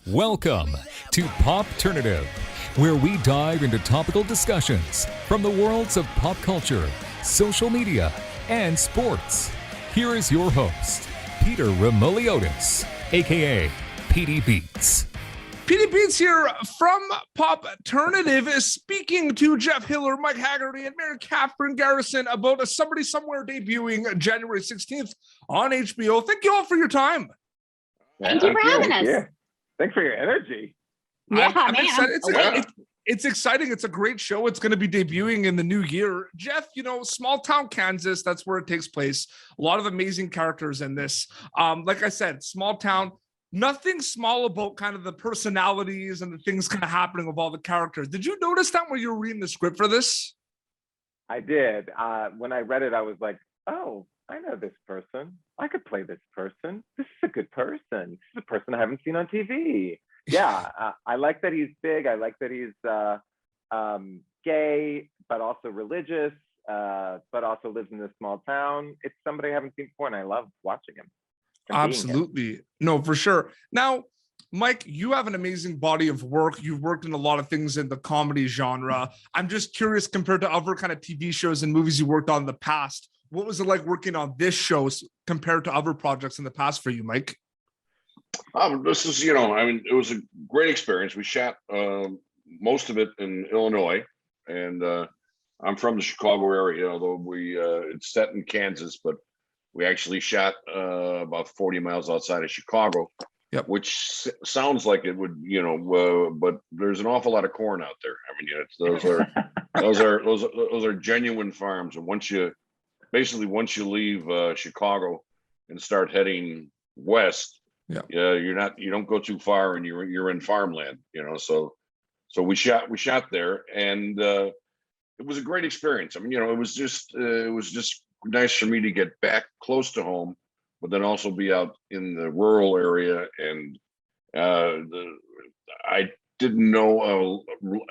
Welcome to Popternative, where we dive into topical discussions from the worlds of pop culture, social media, and sports. Here is your host, Peter Remoliotis, aka PD Beats. PD Beats here from Popternative is speaking to Jeff Hiller, Mike Hagerty, and Mary Catherine Garrison about a Somebody Somewhere debuting January 16th on HBO. Thank you all for your time. Thank you for having us. Yeah. Thanks for your energy. Yeah, I'm excited. It's exciting. It's a great show. It's going to be debuting in the new year. Jeff, small town Kansas, that's where it takes place. A lot of amazing characters in this. Like I said, small town, nothing small about kind of the personalities and the things kind of happening with all the characters. Did you notice that when you were reading the script for this? I did. When I read it, I was like, oh, I know this person. I could play this person. This is a good person. This is a person I haven't seen on TV. Yeah, I like that he's big. I like that he's gay, but also religious, but also lives in this small town. It's somebody I haven't seen before, and I love watching him. Absolutely. No, for sure. Now, Mike, you have an amazing body of work. You've worked in a lot of things in the comedy genre. I'm just curious, compared to other kind of TV shows and movies you worked on in the past, what was it like working on this show compared to other projects in the past for you, Mike? This is, it was a great experience. We shot most of it in Illinois, and I'm from the Chicago area, although it's set in Kansas, but we actually shot about 40 miles outside of Chicago, yep. Which sounds like it would, but there's an awful lot of corn out there. I mean, those are genuine farms, and once you leave Chicago and start heading west, you don't go too far, and you're in farmland, So we shot there, and it was a great experience. I mean, it was just nice for me to get back close to home, but then also be out in the rural area. And I didn't know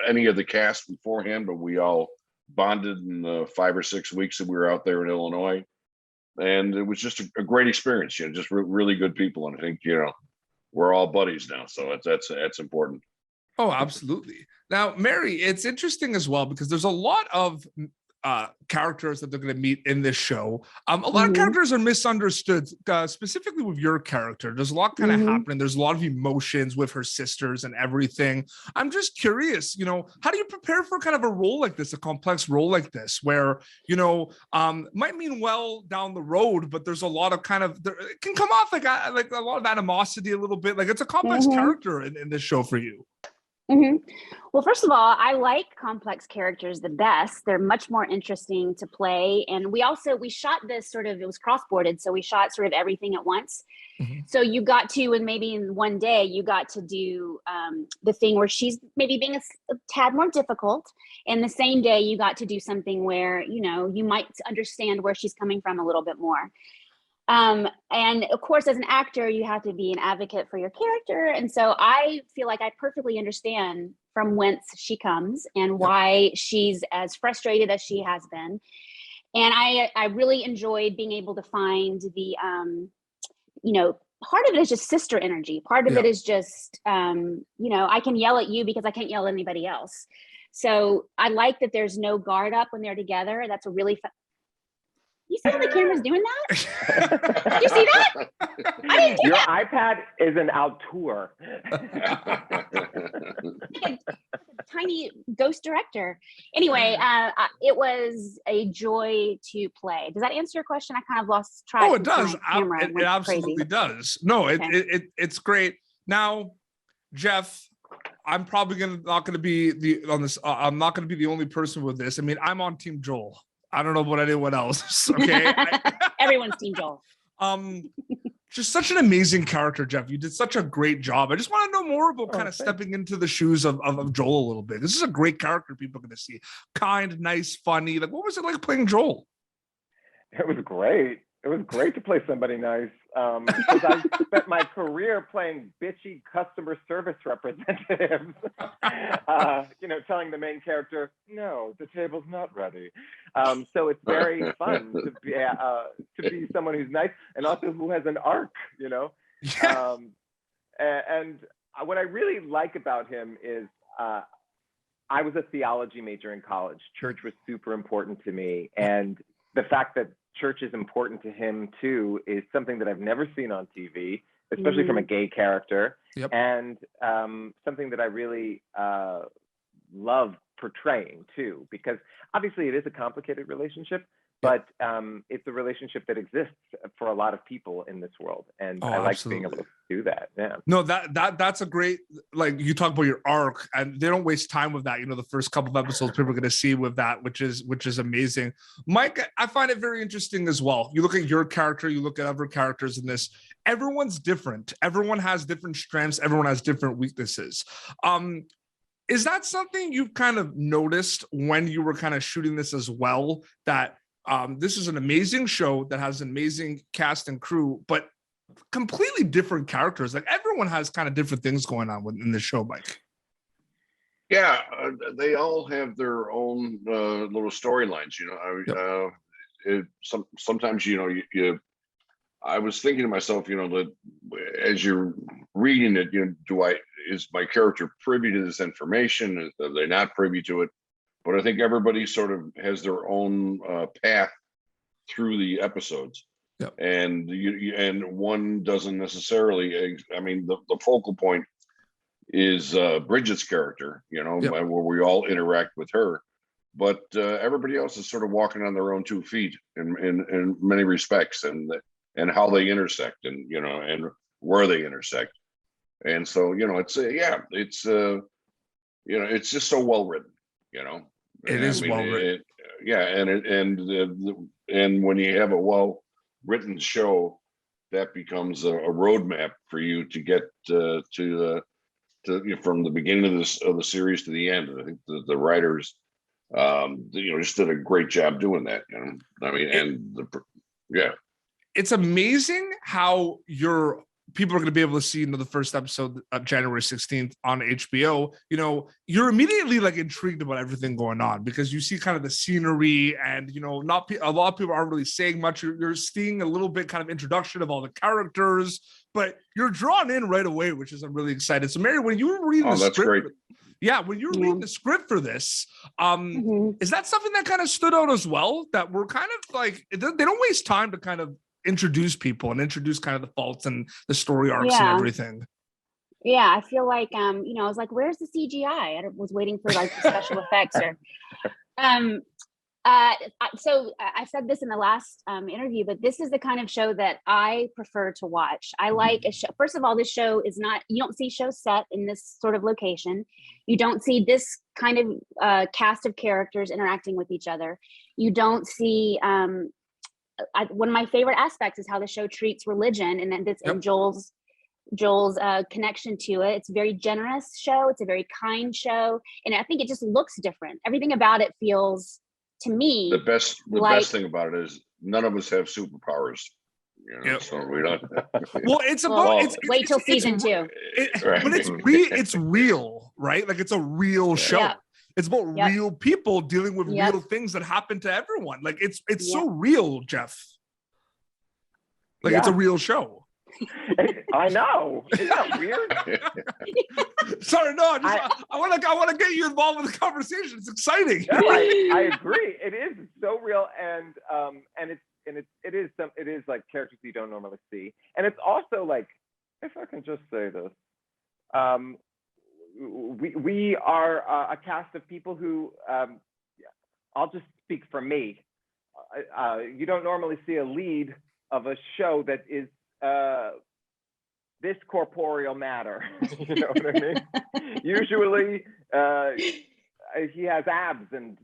any of the cast beforehand, but we all bonded in the 5 or 6 weeks that we were out there in Illinois, and it was just a great experience. Just really good people, and I think we're all buddies now, so that's important. Oh, absolutely. Now, Mary, it's interesting as well because there's a lot of characters that they're going to meet in this show. A lot of characters are misunderstood, specifically with your character. There's a lot kind of happening. There's a lot of emotions with her sisters and everything. I'm just curious, how do you prepare for kind of a role like this, a complex role like this, where, might mean well down the road, but there's a lot of it can come off like a lot of animosity a little bit. Like it's a complex character in this show for you. Well, first of all, I like complex characters the best. They're much more interesting to play. And we shot this it was cross-boarded. So we shot sort of everything at once. So you got to, and maybe in one day, you got to do the thing where she's maybe being a tad more difficult. And the same day, you got to do something where, you might understand where she's coming from a little bit more. And of course, as an actor, you have to be an advocate for your character. And so I feel like I perfectly understand from whence she comes and why she's as frustrated as she has been. And I really enjoyed being able to find the, part of it is just sister energy. Part of it is just, I can yell at you because I can't yell at anybody else. So I like that there's no guard up when they're together. That's a really fun. You see how the camera's doing that? Did you see that? I didn't do Your that. iPad is an auteur. Like a tiny ghost director. Anyway, it was a joy to play. Does that answer your question? I kind of lost track. Oh, it does. It absolutely does. No, it's great. Now, Jeff, I'm probably not going to be I'm not going to be the only person with this. I mean, I'm on Team Joel. I don't know about anyone else. Okay. Everyone's Team Joel. Just such an amazing character, Jeff. You did such a great job. I just want to know more about kind of stepping into the shoes of Joel a little bit. This is a great character people are going to see. Kind, nice, funny. Like, what was it like playing Joel? It was great. It was great to play somebody nice. Because I spent my career playing bitchy customer service representatives, telling the main character, no, the table's not ready. So it's very fun to be someone who's nice and also who has an arc, Yeah. And what I really like about him is I was a theology major in college. Church was super important to me. And the fact that church is important to him too is something that I've never seen on TV, especially from a gay character. Yep. And something that I really love portraying too, because obviously it is a complicated relationship, but it's a relationship that exists for a lot of people in this world, and I like being able to do that. Yeah. No, that's a great, like, you talk about your arc, and they don't waste time with that. You know, the first couple of episodes people are going to see with that, which is amazing. Mike, I find it very interesting as well. You look at your character, you look at other characters in this. Everyone's different. Everyone has different strengths. Everyone has different weaknesses. Is that something you've kind of noticed when you were kind of shooting this as well? That this is an amazing show that has an amazing cast and crew, but completely different characters. Like, everyone has kind of different things going on in the show, Mike. Yeah, they all have their own little storylines. You know, sometimes, you know, I was thinking to myself, you know, that as you're reading it, you know, is my character privy to this information? Are they not privy to it? But I think everybody sort of has their own path through the episodes. Yep. And and one doesn't necessarily, I mean, the focal point is Bridget's character, you know, where we all interact with her. But everybody else is sort of walking on their own 2 feet in many respects, and how they intersect, and, you know, and where they intersect. And so, you know, it's you know, it's just so well written, you know. It is well written. And when you have a well written show, that becomes a roadmap for you to get to from the beginning of the series to the end. And I think the writers, you know, just did a great job doing that. You know, I mean, it's amazing how people are going to be able to see, you know, the first episode of January 16th on HBO. You know, you're immediately like intrigued about everything going on, because you see kind of the scenery, and, you know, a lot of people aren't really saying much. You're seeing a little bit kind of introduction of all the characters, but you're drawn in right away, which is, I'm really excited. So, Mary, when you were reading the script, great. Yeah, when you're reading the script for this, is that something that kind of stood out as well? That we're kind of like, they don't waste time to kind of introduce people and introduce kind of the faults and the story arcs and everything. Yeah, I feel like you know, I was like, where's the CGI? I was waiting for like the special effects. Or so I said this in the last interview, but this is the kind of show that I prefer to watch. I like a show. First of all, this show is not, you don't see shows set in this sort of location. You don't see this kind of cast of characters interacting with each other. You don't see one of my favorite aspects is how the show treats religion, and and Joel's connection to it. It's a very generous show. It's a very kind show, and I think it just looks different. Everything about it feels, to me, the best thing about it is none of us have superpowers. You know, so we don't. Well, it's about. Wait till season 2. But it's real, right? Like, it's a real show. Yeah. It's about real people dealing with real things that happen to everyone. Like, it's so real, Jeff. Like, it's a real show. I know. Isn't that weird? Sorry, no. I want to get you involved with the conversation. It's exciting. No, I agree. It is so real, and it is like characters you don't normally see, and it's also like, if I can just say this, we are a cast of people who, I'll just speak for me. You don't normally see a lead of a show that is this corporeal matter. You know what I mean? Usually he has abs and,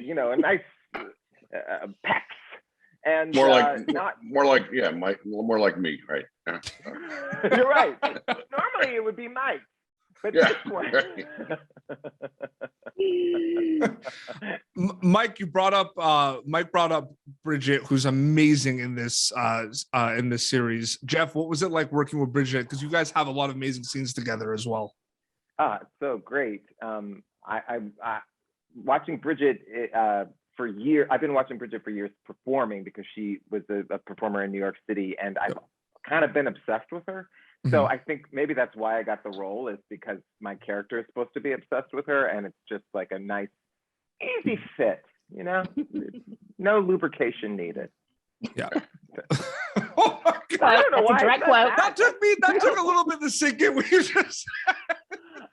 you know, a nice pecs. And more like me, right? You're right. Normally it would be Mike. But this one. Mike brought up Bridget, who's amazing in this series. Jeff, what was it like working with Bridget? Because you guys have a lot of amazing scenes together as well. So great. I watching Bridget for years. I've been watching Bridget for years performing, because she was a performer in New York City, and I've kind of been obsessed with her. So I think maybe that's why I got the role, is because my character is supposed to be obsessed with her, and it's just like a nice, easy fit, you know? No lubrication needed. Yeah. Oh I don't know why. Direct quote. That took a little bit to sink in. What you just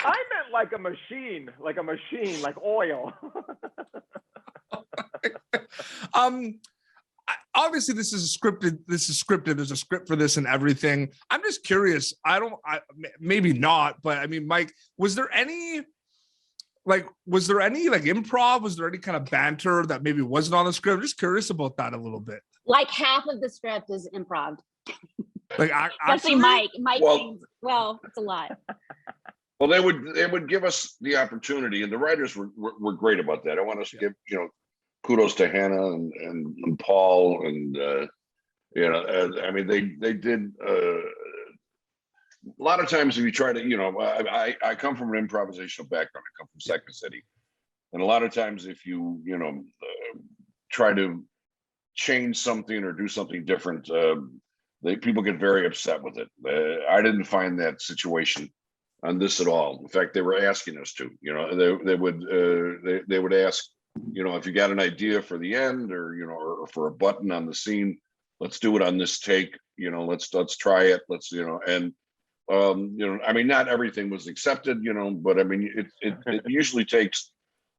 I meant like a machine, like oil. Obviously this is scripted. There's a script for this and everything. I'm just curious. Maybe not, but I mean, Mike, was there any improv? Was there any kind of banter that maybe wasn't on the script? I'm just curious about that a little bit. Like half of the script is improv. Like especially Mike. Well, it's a lot. Well, they would give us the opportunity, and the writers were great about that. I want to give kudos to Hannah and Paul, and I mean they did a lot of times if you try to I come from an improvisational background. I come from Second City, and a lot of times if you try to change something or do something different, people get very upset with it. I didn't find that situation on this at all. In fact, they were asking us to. They would ask, if you got an idea for the end or for a button on the scene, let's do it on this take. Let's try it. I mean, not everything was accepted. But I mean, it usually takes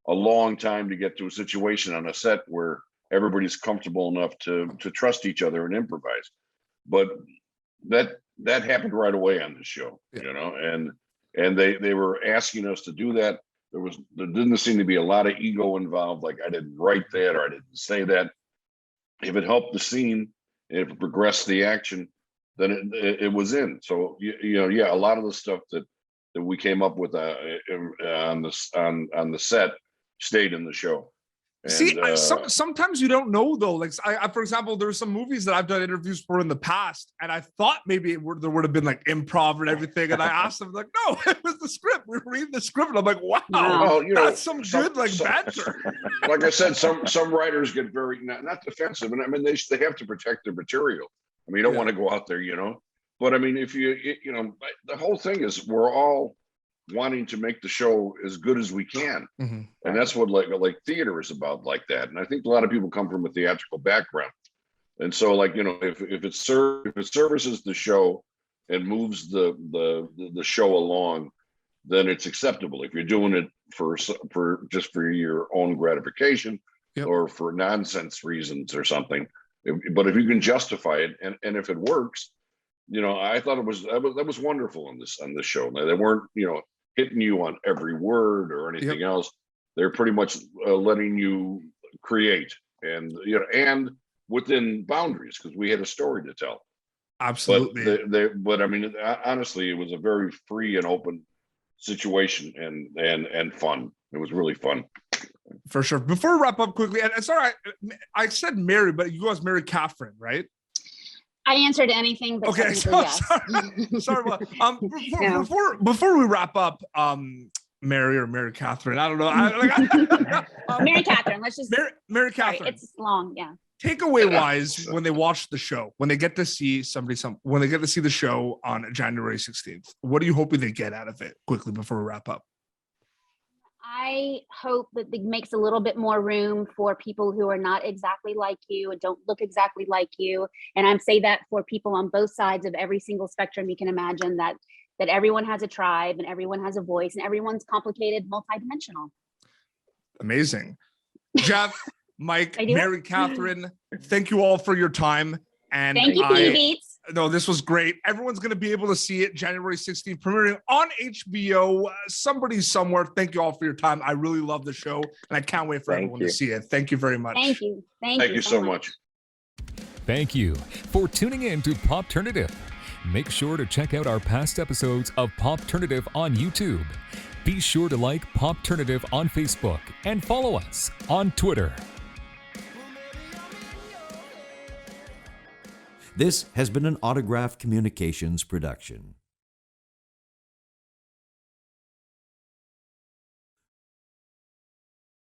a long time to get to a situation on a set where everybody's comfortable enough to trust each other and improvise. But that happened right away on this show, and they were asking us to do that. There didn't seem to be a lot of ego involved. Like I didn't write that or I didn't say that. If it helped the scene, if it progressed the action, then it was in. So a lot of the stuff that we came up with on the set stayed in the show. And, see, sometimes you don't know though. Like for example, there's some movies that I've done interviews for in the past, and I thought maybe there would have been like improv and everything. And I asked them, like, no, it was the script. We were reading the script, and I'm like, wow, that's some good banter. Like I said, some writers get very not defensive, and I mean they have to protect their material. I mean, you don't want to go out there, But I mean, if the whole thing is we're all wanting to make the show as good as we can, and that's what like theater is about, like that. And I think a lot of people come from a theatrical background, and so if it services the show and moves the show along, then it's acceptable. If you're doing it for just for your own gratification or for nonsense reasons or something, but if you can justify it and if it works, I thought that was wonderful on this show. They weren't hitting you on every word or anything else. They're pretty much letting you create and within boundaries, because we had a story to tell. Absolutely. But I mean, honestly, it was a very free and open situation and fun. It was really fun. For sure. Before we wrap up quickly, and sorry, I said Mary, but you guys married Catherine, right? I answered anything but okay. Yes. Sorry. Before we wrap up, Mary or Mary Catherine, I don't know. Mary Catherine. Let's just Mary Catherine. Sorry, it's long, yeah. Takeaway wise, when they watch the show, when they get to see when they get to see the show on January 16th, what are you hoping they get out of it? Quickly before we wrap up. I hope that it makes a little bit more room for people who are not exactly like you and don't look exactly like you. And I'm saying that for people on both sides of every single spectrum you can imagine, that everyone has a tribe and everyone has a voice and everyone's complicated, multidimensional. Amazing. Jeff, Mike, Mary Catherine, thank you all for your time. And thank you for your beats. No, this was great. Everyone's going to be able to see it January 16th, premiering on HBO. Somebody somewhere. Thank you all for your time. I really love the show, and I can't wait for everyone to see it. Thank you very much. Thank you. Thank you so much. Thank you for tuning in to Popternative. Make sure to check out our past episodes of Popternative on YouTube. Be sure to like Popternative on Facebook and follow us on Twitter. This has been an Autograph Communications production.